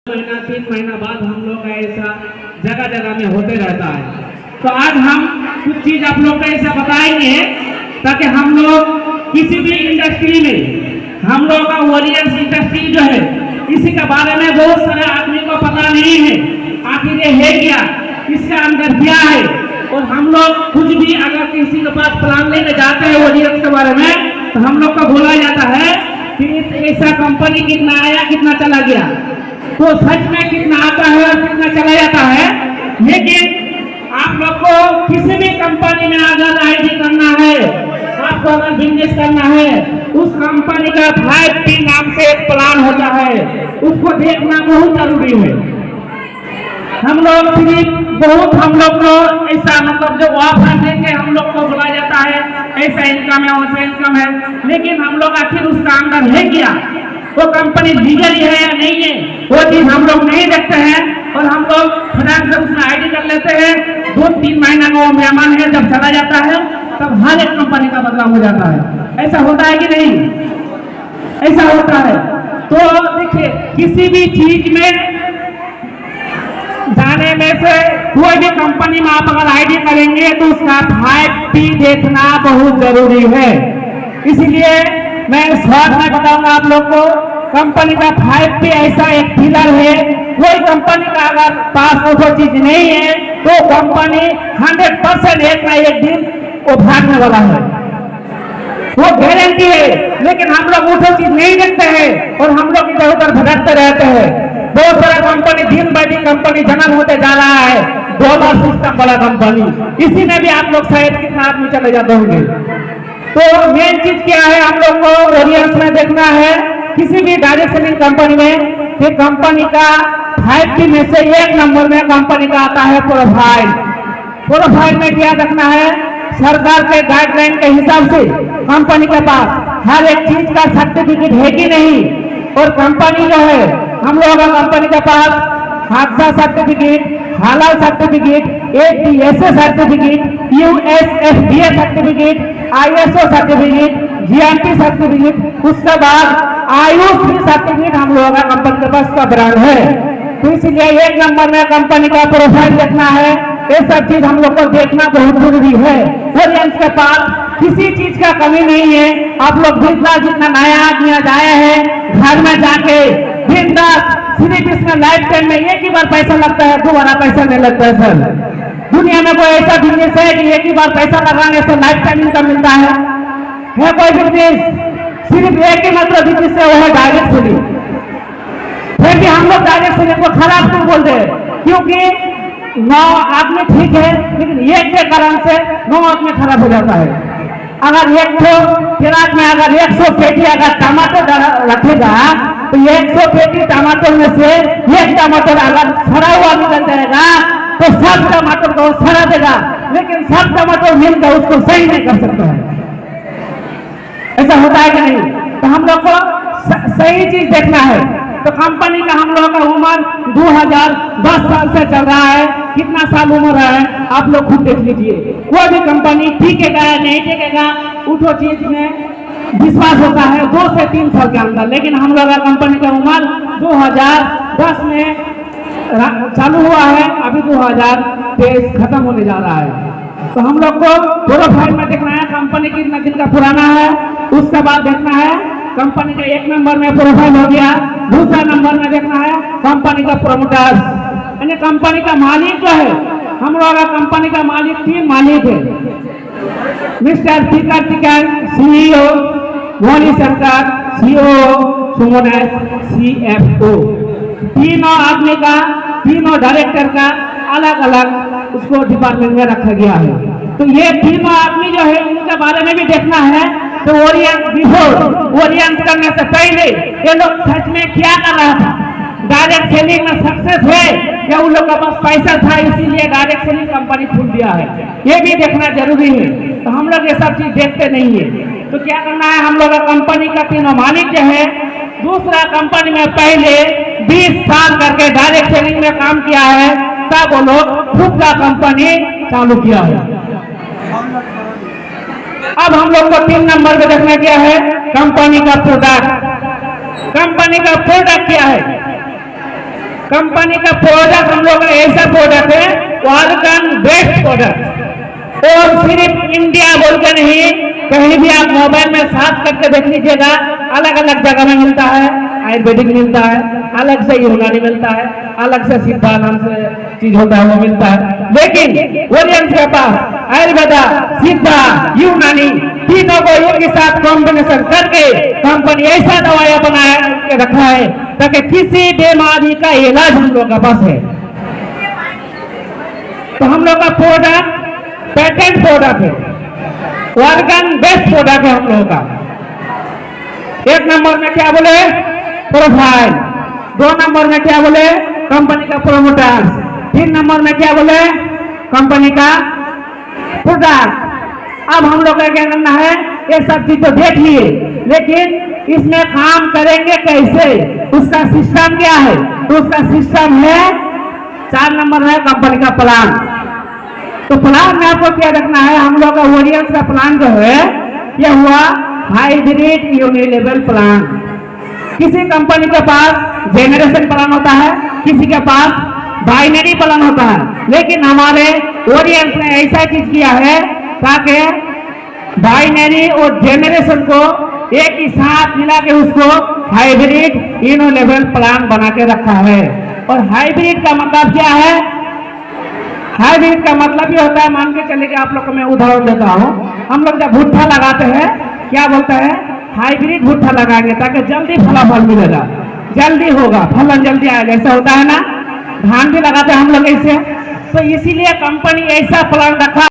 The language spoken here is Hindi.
महीना 3 महीना बाद हम लोग का ऐसा जगह जगह में होते रहता है। तो आज हम कुछ चीज आप लोग को ऐसा बताएंगे ताकि हम लोग किसी भी इंडस्ट्री में हम लोग का वॉरियर्स इंडस्ट्री जो है इसी के बारे में बहुत सारे आदमी को पता नहीं है, आखिर ये है क्या, इसके अंदर क्या है। और हम लोग कुछ भी अगर किसी के पास प्लान लेके जाते हैं वॉरियर्स के बारे में तो हम लोग को बोला जाता है कि ऐसा कंपनी कितना आया कितना चला गया, तो सच में कितना आता है और कितना चला जाता है। लेकिन आप लोग को किसी भी कंपनी में अगर आईडी करना है, आपको अगर बिजनेस करना है, उस कंपनी का 5P नाम से एक प्लान होता है, उसको देखना बहुत जरूरी है। हम लोग हम लोग को ऐसा मतलब जो ऑफर देंगे हम लोग को बोला जाता है ऐसा इनकम है वैसा इनकम है, लेकिन हम लोग आखिर उसका अंदर है क्या, वो कंपनी लीगल है या नहीं है, वो चीज हम लोग नहीं देखते हैं। और हम लोग फटाक से उसमें आईडी कर लेते हैं, 2-3 महीना का वो मेहमान है जब चला जाता है तब हर एक कंपनी का बदलाव हो जाता है। ऐसा होता है कि नहीं? ऐसा होता है। तो देखिए किसी भी चीज में जाने में से कोई भी कंपनी में आप अगर आईडी करेंगे तो उसका 5P देखना बहुत जरूरी है। इसलिए मैं शॉर्ट में बताऊंगा आप लोग को, कंपनी का 5P ऐसा एक पिलर है। कोई कंपनी का अगर पास वो चीज नहीं है तो कंपनी 100% एक ना एक दिन वो भागने वाला है, वो गारंटी है। लेकिन हम लोग वो चीज नहीं देखते हैं और हम लोग इधर उधर भटकते रहते हैं। बहुत सारा कंपनी दिन ब दिन कंपनी जन्म होते जा रहा है, डॉलर सिस्टम वाला कंपनी, इसी में भी आप लोग शायद कितना आदमी चले जाते होंगे। तो मेन चीज क्या है हम लोग को वॉरियर्स में देखना है, किसी भी डायरेक्ट सेलिंग कंपनी में कि कंपनी का 5P में से 1 नंबर में कंपनी का आता है प्रोफाइल। प्रोफाइल में क्या देखना है, सरकार के गाइडलाइन के हिसाब से कंपनी के पास हर एक चीज का सर्टिफिकेट है कि नहीं। और कंपनी जो है हम लोगों का कंपनी के पास हादसा सर्टिफिकेट, हालाल certificate, ATSA certificate, USFDA certificate, ISO certificate, GMP certificate, उसके बाद आयुष सर्टिफिकेट हम लोगों का कंपनी के पास का ब्रांड है। तो इसलिए 1 नंबर में कंपनी का प्रोफाइल देखना है। ये सब चीज हम लोग को देखना बहुत जरूरी है। वॉरियर्स के पास किसी चीज का कमी नहीं है। आप लोग जितना नया आदमी आए हैं घर में जाके बिंदास, सिर्फ इसमें लाइफ टाइम में एक ही बार पैसा लगता है, दोबारा पैसा नहीं लगता है सर। दुनिया में कोई ऐसा बिजनेस है कि एक ही बार पैसा लगाने से लाइफ टाइम इनकम मिलता है कोई बिजनेस? सिर्फ एक ही मतलब बिजनेस है, वो है डायरेक्ट सेलिंग। फिर भी हम लोग डायरेक्ट सेलिंग को खराब क्यों बोलते हैं? क्योंकि 9 आदमी ठीक है, लेकिन एक के कारण से 9 आदमी खराब हो जाता है। अगर एक फिराक में अगर 100 पेटी अगर टमाटर रखेगा तो 100 पेटी टमाटर में से एक टमाटर अगर सड़ा हुआ निकल जाएगा तो सब टमाटर को सड़ा देगा, लेकिन सब टमाटर मिलकर उसको सही नहीं कर सकता है। ऐसा होता है कि नहीं? तो हम लोग को सही चीज देखना है। तो कंपनी का हम लोगों का उम्र 2010 साल से चल रहा है, कितना साल उम्र है आप लोग खुद देख लीजिए। कोई भी कंपनी टिकेगा या नहीं टिकेगा उठो चीज में विश्वास होता है 2 से 3 साल के अंदर, लेकिन हम लोग का कंपनी का उम्र 2010 में चालू हुआ है, अभी 2023 खत्म होने जा रहा है। तो हम लोग को प्रोफाइल में देखना है कंपनी कितना दिन का पुराना है, उसके बाद देखना है कंपनी का 1 नंबर में प्रोफाइल हो गया। दूसरा नंबर में देखना है कंपनी का प्रमोटर्स, यानी कंपनी का मालिक जो है। हम लोग का कंपनी का मालिक 3 मालिक है, मिस्टर पी कार्तिकेयन CEO, भोली शंकर COO, सुमन CFO। तीनों आदमी का, तीनों डायरेक्टर का अलग अलग उसको डिपार्टमेंट में रखा गया है। तो ये तीनों आदमी जो है उनके बारे में भी देखना है। तो वॉरियर्स करने से पहले ये लोग सच में क्या कर रहा था, डायरेक्ट सेलिंग में सक्सेस है या उन लोग का पास पैसा था इसीलिए डायरेक्ट सेलिंग कंपनी खोल दिया है, ये भी देखना जरूरी है। तो हम लोग ये सब चीज देखते नहीं है। तो क्या करना है, हम लोग का कंपनी का तीनों मालिक जो है दूसरा कंपनी में पहले 20 साल करके डायरेक्ट सेलिंग में काम किया है, तब वो लोग खुद का कंपनी चालू किया है। अब हम लोग को 3 नंबर पे देखना क्या है, कंपनी का प्रोडक्ट। कंपनी का प्रोडक्ट क्या है? कंपनी का प्रोडक्ट हम लोग का ऐसा प्रोडक्ट है ऑर्गन बेस्ड प्रोडक्ट। और सिर्फ इंडिया बोलकर नहीं, कहीं भी आप मोबाइल में सर्च करके देख लीजिएगा, अलग अलग जगह में मिलता है। आयुर्वेदिक मिलता है, अलग से यूनानी मिलता है, अलग से सिद्धा नाम से चीज होता है वो मिलता है। लेकिन ओरियंस के पास आयुर्वेदा, सिद्धा, यूनानी तीनों को एक ही साथ कॉम्बिनेशन करके कंपनी ऐसा दवाइयां बना के रखा है ताकि किसी बीमारी का इलाज हम लोग के पास है। तो हम लोग का प्रोडक्ट पेटेंट प्रोडक्ट है, ऑर्गन बेस्ड प्रोडक्ट है हम लोगों का। एक नंबर में क्या बोले, प्रोफाइल। 2 नंबर में क्या बोले, कंपनी का प्रोमोटर्स। 3 नंबर में क्या बोले, कंपनी का प्रोडक्ट। अब हम लोग का क्या करना है, ये सब चीज तो देख लिए, लेकिन इसमें काम करेंगे कैसे, उसका सिस्टम क्या है। तो उसका सिस्टम है 4 नंबर में कंपनी का प्लान। तो प्लान में आपको क्या रखना है, हम लोग का ओरियंस का प्लान जो है यह हुआ हाइब्रिड यूनिलेवल प्लान। किसी कंपनी के पास जेनरेशन प्लान होता है, किसी के पास बाइनरी प्लान होता है, लेकिन हमारे ओरियंस ने ऐसा चीज किया है ताकि बाइनरी और जेनरेशन को एक ही साथ मिला के उसको हाइब्रिड यूनिलेवल प्लान बना के रखा है। और हाइब्रिड का मतलब क्या है, हाइब्रिड का मतलब ये होता है, मान के चले कि आप लोग को मैं उदाहरण देता हूँ। हम लोग जब भुट्टा लगाते हैं क्या बोलते हैं, हाइब्रिड भुट्टा लगाएंगे ताकि जल्दी फलाफल मिलेगा, जल्दी होगा, फलन जल्दी आएगा, ऐसा होता है ना। धान भी लगाते हैं हम लोग ऐसे। तो इसीलिए कंपनी ऐसा प्लान रखा